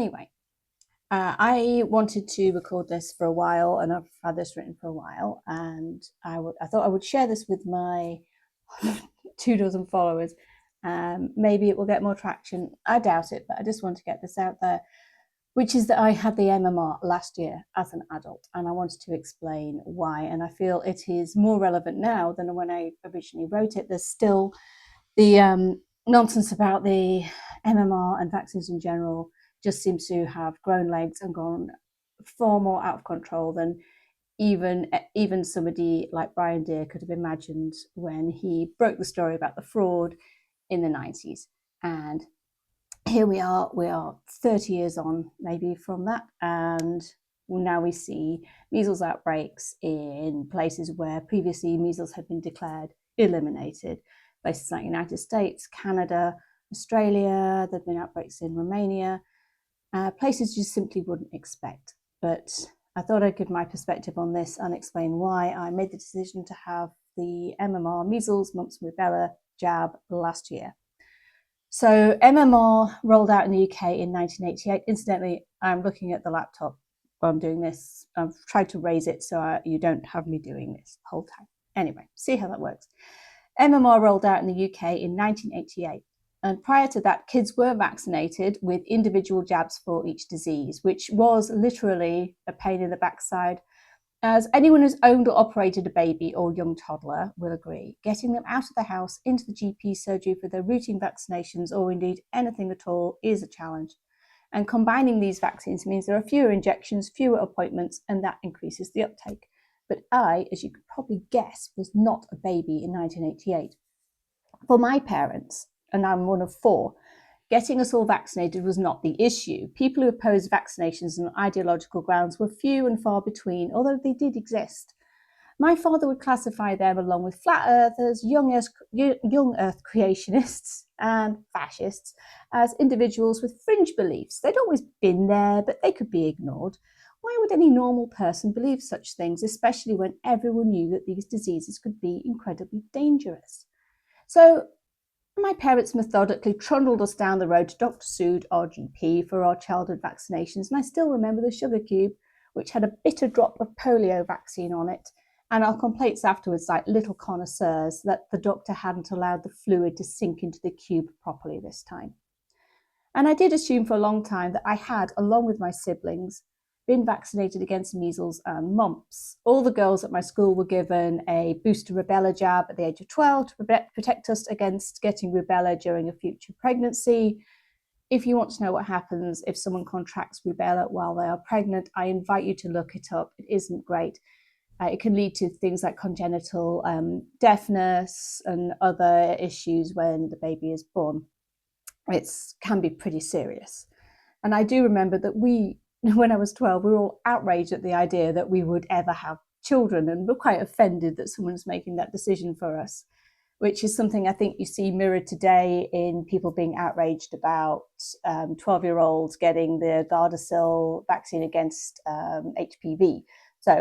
Anyway, I wanted to record this for a while, and I've had this written for a while, and I thought I would share this with my 2 dozen followers. Maybe it will get more traction. I doubt it, but I just want to get this out there, which is that I had the MMR last year as an adult, and I wanted to explain why. And I feel it is more relevant now than when I originally wrote it. There's still the nonsense about the MMR and vaccines in general just seems to have grown legs and gone far more out of control than even somebody like Brian Deere could have imagined when he broke the story about the fraud in the 90s. And here we are 30 years on maybe from that, and now we see measles outbreaks in places where previously measles had been declared eliminated. Places like United States, Canada, Australia, there've been outbreaks in Romania, places you simply wouldn't expect. But I thought I'd give my perspective on this and explain why I made the decision to have the MMR, measles, mumps and rubella jab last year. So MMR rolled out in the UK in 1988. Incidentally, I'm looking at the laptop while I'm doing this. I've tried to raise it so you don't have me doing this the whole time. Anyway, see how that works. MMR rolled out in the UK in 1988. And prior to that, kids were vaccinated with individual jabs for each disease, which was literally a pain in the backside. As anyone who's owned or operated a baby or young toddler will agree, getting them out of the house into the GP surgery for their routine vaccinations or indeed anything at all is a challenge. And combining these vaccines means there are fewer injections, fewer appointments, and that increases the uptake. But I, as you could probably guess, was not a baby in 1988. For my parents, and I'm one of 4, getting us all vaccinated was not the issue. People who opposed vaccinations on ideological grounds were few and far between, although they did exist. My father would classify them along with flat earthers, young earth creationists, and fascists as individuals with fringe beliefs. They'd always been there, but they could be ignored. Why would any normal person believe such things, especially when everyone knew that these diseases could be incredibly dangerous? So my parents methodically trundled us down the road to Dr. Sood, our GP, for our childhood vaccinations. And I still remember the sugar cube, which had a bitter drop of polio vaccine on it. And our complaints afterwards, like little connoisseurs, that the doctor hadn't allowed the fluid to sink into the cube properly this time. And I did assume for a long time that I had, along with my siblings, been vaccinated against measles and mumps. All the girls at my school were given a booster rubella jab at the age of 12 to protect us against getting rubella during a future pregnancy. If you want to know what happens if someone contracts rubella while they are pregnant, I invite you to look it up. It isn't great. It can lead to things like congenital deafness and other issues when the baby is born. It can be pretty serious. And I do remember that when I was 12, we were all outraged at the idea that we would ever have children, and we're quite offended that someone's making that decision for us, which is something I think you see mirrored today in people being outraged about 12-year-olds getting the Gardasil vaccine against HPV,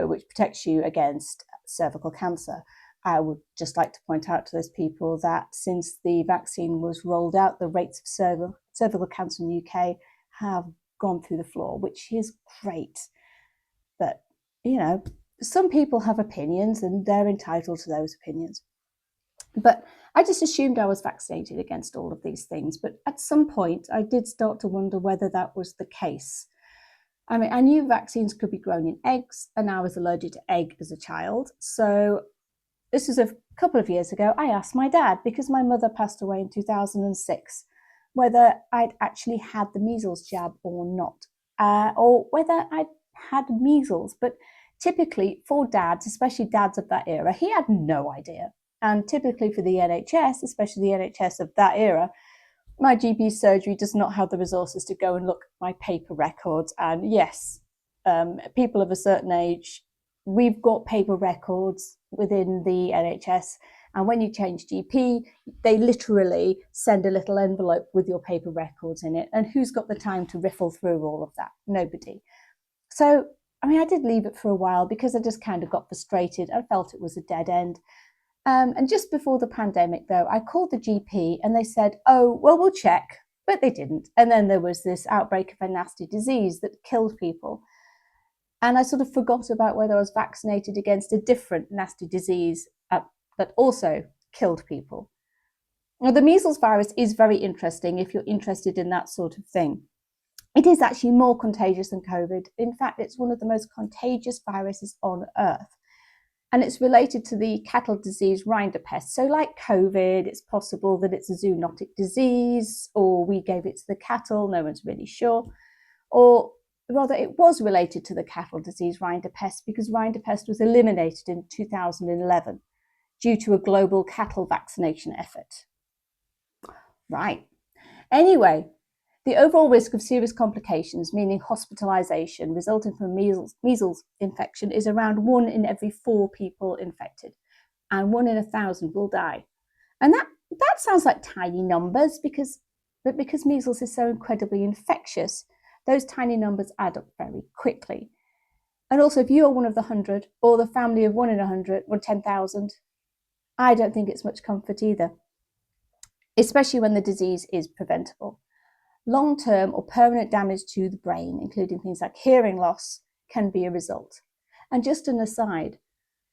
which protects you against cervical cancer. I would just like to point out to those people that since the vaccine was rolled out, the rates of cervical cancer in the UK have gone through the floor, which is great. But, some people have opinions and they're entitled to those opinions. But I just assumed I was vaccinated against all of these things. But at some point, I did start to wonder whether that was the case. I mean, I knew vaccines could be grown in eggs, and I was allergic to egg as a child. So this was a couple of years ago. I asked my dad, because my mother passed away in 2006, whether I'd actually had the measles jab or not, or whether I'd had measles. But typically for dads, especially dads of that era, he had no idea. And typically for the NHS, especially the NHS of that era, my GP surgery does not have the resources to go and look at my paper records. And yes, people of a certain age, we've got paper records within the NHS. And when you change GP, they literally send a little envelope with your paper records in it. And who's got the time to riffle through all of that? Nobody. So, I did leave it for a while because I just kind of got frustrated. I felt it was a dead end. And just before the pandemic, though, I called the GP and they said, oh, well, we'll check. but they didn't. And then there was this outbreak of a nasty disease that killed people. And I sort of forgot about whether I was vaccinated against a different nasty disease that also killed people. Now, the measles virus is very interesting if you're interested in that sort of thing. It is actually more contagious than COVID. In fact, it's one of the most contagious viruses on Earth. And it's related to the cattle disease rinderpest. So like COVID, it's possible that it's a zoonotic disease, or we gave it to the cattle, no one's really sure. Or rather, it was related to the cattle disease rinderpest because rinderpest was eliminated in 2011 due to a global cattle vaccination effort. Right. Anyway, the overall risk of serious complications, meaning hospitalization resulting from measles infection, is around 1 in every 4 people infected, and 1 in 1,000 will die. And that sounds like tiny numbers, but because measles is so incredibly infectious, those tiny numbers add up very quickly. And also, if you are one of the 100 or the family of 1 in 100 or 10,000, I don't think it's much comfort either, especially when the disease is preventable. Long-term or permanent damage to the brain, including things like hearing loss, can be a result. And just an aside,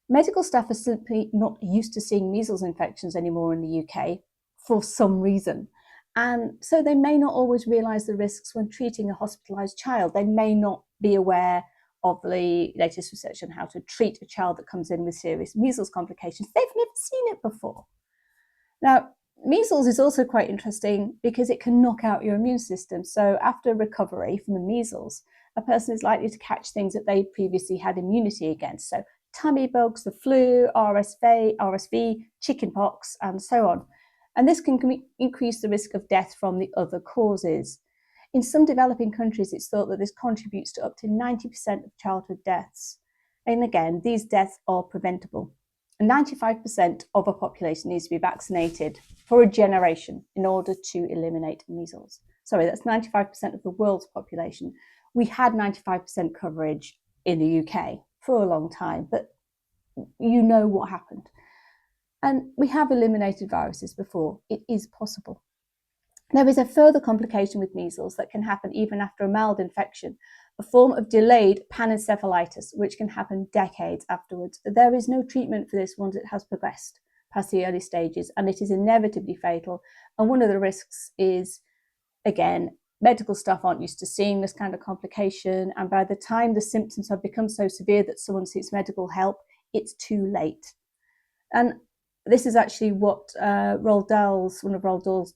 medical staff are simply not used to seeing measles infections anymore in the UK for some reason. And so they may not always realise the risks when treating a hospitalised child. They may not be aware of the latest research on how to treat a child that comes in with serious measles complications. They've never seen it before. Now, measles is also quite interesting because it can knock out your immune system. So after recovery from the measles, a person is likely to catch things that they previously had immunity against. So tummy bugs, the flu, RSV, chickenpox, and so on. And this can increase the risk of death from the other causes. In some developing countries, it's thought that this contributes to up to 90% of childhood deaths. And again, these deaths are preventable. 95% of a population needs to be vaccinated for a generation in order to eliminate measles. Sorry, that's 95% of the world's population. We had 95% coverage in the UK for a long time, but you know what happened. And we have eliminated viruses before. It is possible. There is a further complication with measles that can happen even after a mild infection, a form of delayed panencephalitis, which can happen decades afterwards. There is no treatment for this once it has progressed past the early stages, and it is inevitably fatal. And one of the risks is, again, medical staff aren't used to seeing this kind of complication, and by the time the symptoms have become so severe that someone seeks medical help, it's too late. And this is actually what one of Roald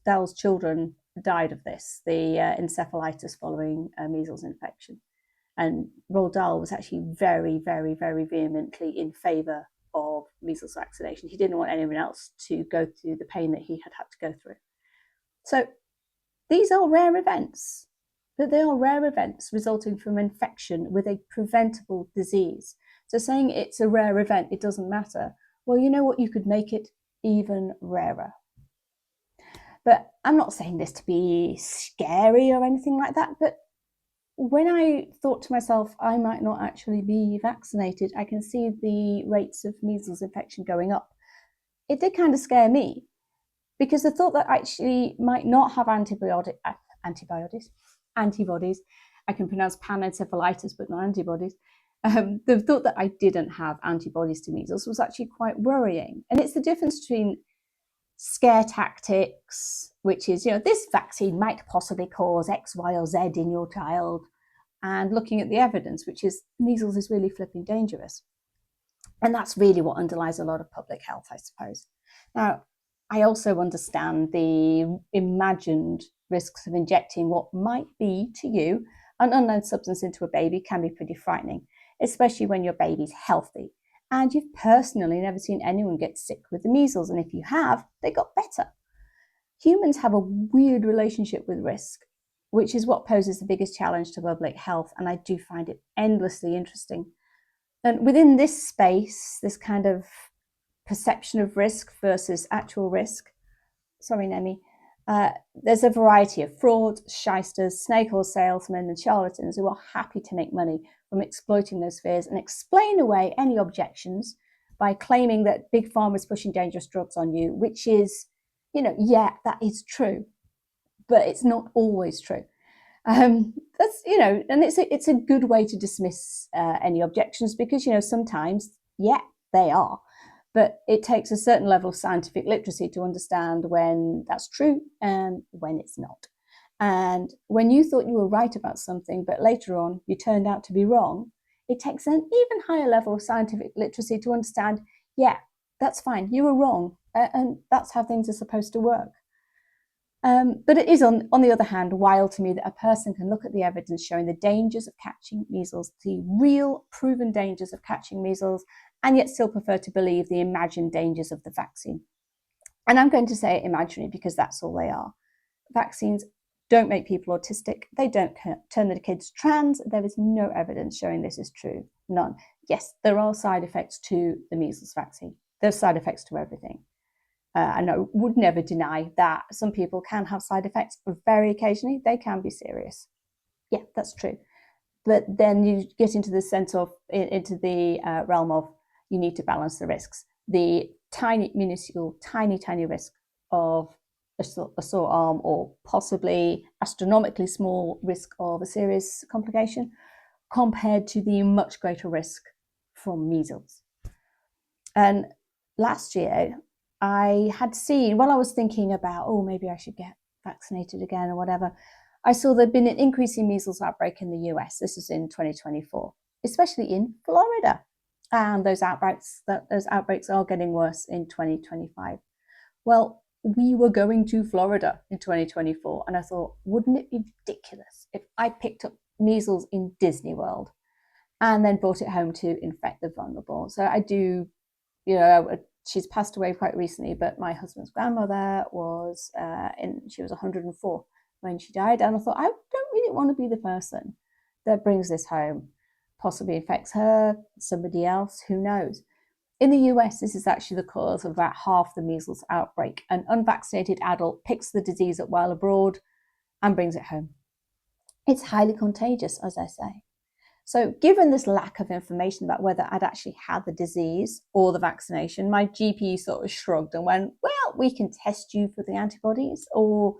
Dahl's children died of this, the encephalitis following a measles infection. And Roald Dahl was actually very, very, very vehemently in favour of measles vaccination. He didn't want anyone else to go through the pain that he had to go through. So these are rare events, but they are rare events resulting from infection with a preventable disease. So saying it's a rare event, it doesn't matter. Well, you know what? You could make it even rarer. But I'm not saying this to be scary or anything like that, but when I thought to myself, I might not actually be vaccinated, I can see the rates of measles infection going up. It did kind of scare me because the thought that I actually might not have antibodies. I can pronounce panencephalitis, but not antibodies. The thought that I didn't have antibodies to measles was actually quite worrying. And it's the difference between scare tactics, which is, this vaccine might possibly cause X, Y, or Z in your child, and looking at the evidence, which is measles is really flipping dangerous. And that's really what underlies a lot of public health, I suppose. Now, I also understand the imagined risks of injecting what might be to you an unknown substance into a baby can be pretty frightening, especially when your baby's healthy and you've personally never seen anyone get sick with the measles, and if you have, they got better. Humans have a weird relationship with risk, which is what poses the biggest challenge to public health, and I do find it endlessly interesting. And within this space, this kind of perception of risk versus actual risk, sorry, Nemi, there's a variety of frauds, shysters, snake oil salesmen, and charlatans who are happy to make money from exploiting those fears and explain away any objections by claiming that Big Pharma is pushing dangerous drugs on you, which is, yeah, that is true. but it's not always true. That's, and it's a good way to dismiss any objections, because sometimes, yeah, they are, but it takes a certain level of scientific literacy to understand when that's true and when it's not. And when you thought you were right about something, but later on you turned out to be wrong, it takes an even higher level of scientific literacy to understand, yeah, that's fine, you were wrong, and that's how things are supposed to work. But it is, on the other hand, wild to me that a person can look at the evidence showing the dangers of catching measles, the real proven dangers of catching measles, and yet still prefer to believe the imagined dangers of the vaccine. And I'm going to say imaginary because that's all they are. Vaccines don't make people autistic. They don't turn the kids trans. There is no evidence showing this is true. None. Yes, there are side effects to the measles vaccine. There's side effects to everything. And I would never deny that some people can have side effects, but very occasionally they can be serious. Yeah, that's true. But then you get into the sense of, into the realm of, you need to balance the risks. The tiny, minuscule, tiny risk of a sore arm, or possibly astronomically small risk of a serious complication, compared to the much greater risk from measles. And last year, I had seen, while I was thinking about, oh, maybe I should get vaccinated again or whatever, I saw there'd been an increase in measles outbreak in the US. This was in 2024, especially in Florida. And those outbreaks are getting worse in 2025. Well, we were going to Florida in 2024, and I thought, wouldn't it be ridiculous if I picked up measles in Disney World and then brought it home to infect the vulnerable? So I do, she's passed away quite recently, but my husband's grandmother was she was 104 when she died, and I thought, I don't really want to be the person that brings this home, possibly infects her, somebody else, who knows. In the US, this is actually the cause of about half the measles outbreak. An unvaccinated adult picks the disease up while abroad and brings it home. It's highly contagious, as I say. So given this lack of information about whether I'd actually had the disease or the vaccination, my GP sort of shrugged and went, well, we can test you for the antibodies, or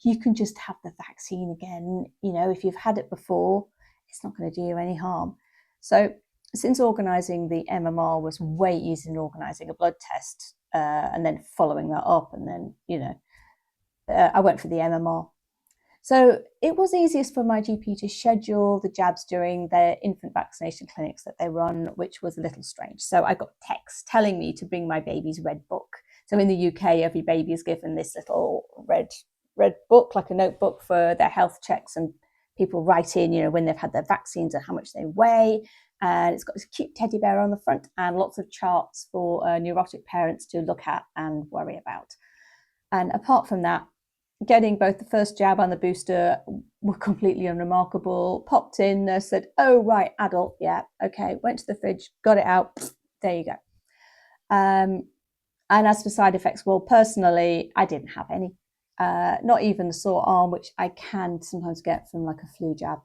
you can just have the vaccine again. If you've had it before, it's not going to do you any harm. So since organising the MMR was way easier than organising a blood test, and then following that up, and then, I went for the MMR. So it was easiest for my GP to schedule the jabs during their infant vaccination clinics that they run, which was a little strange. So I got texts telling me to bring my baby's red book. So in the UK, every baby is given this little red book, like a notebook for their health checks, and people write in, when they've had their vaccines and how much they weigh. And it's got this cute teddy bear on the front and lots of charts for neurotic parents to look at and worry about. And apart from that, getting both the first jab and the booster were completely unremarkable. Popped in, nurse said, oh, right, adult, yeah, okay. Went to the fridge, got it out, there you go. And as for side effects, well, personally, I didn't have any. Not even a sore arm, which I can sometimes get from like a flu jab.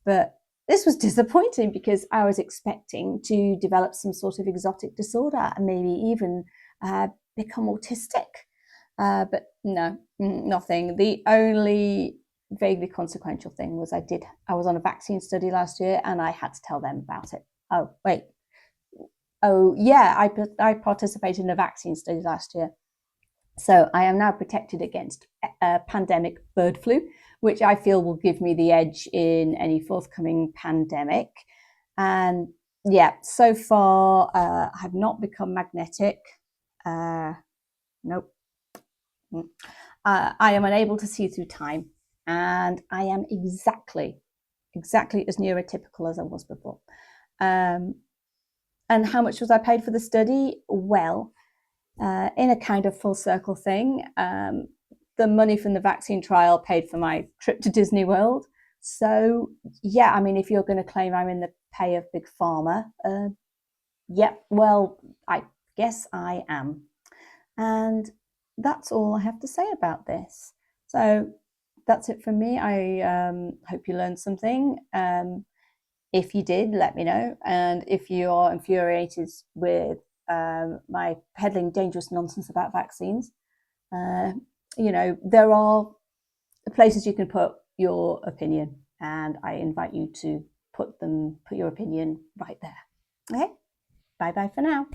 But this was disappointing because I was expecting to develop some sort of exotic disorder and maybe even become autistic. But no, nothing. The only vaguely consequential thing was I was on a vaccine study last year and I had to tell them about it. Oh, wait. Oh, yeah, I participated in a vaccine study last year. So I am now protected against pandemic bird flu, which I feel will give me the edge in any forthcoming pandemic. And yeah, so far I have not become magnetic. Nope. I am unable to see through time, and I am exactly as neurotypical as I was before. And how much was I paid for the study? Well, in a kind of full circle thing, the money from the vaccine trial paid for my trip to Disney World. So yeah, I mean, if you're going to claim I'm in the pay of Big Pharma, yeah, well, I guess I am. And that's all I have to say about this. So that's it from me. I hope you learned something. If you did, let me know. And if you are infuriated with my peddling dangerous nonsense about vaccines, there are places you can put your opinion, and I invite you to put your opinion right there. Okay, bye bye for now.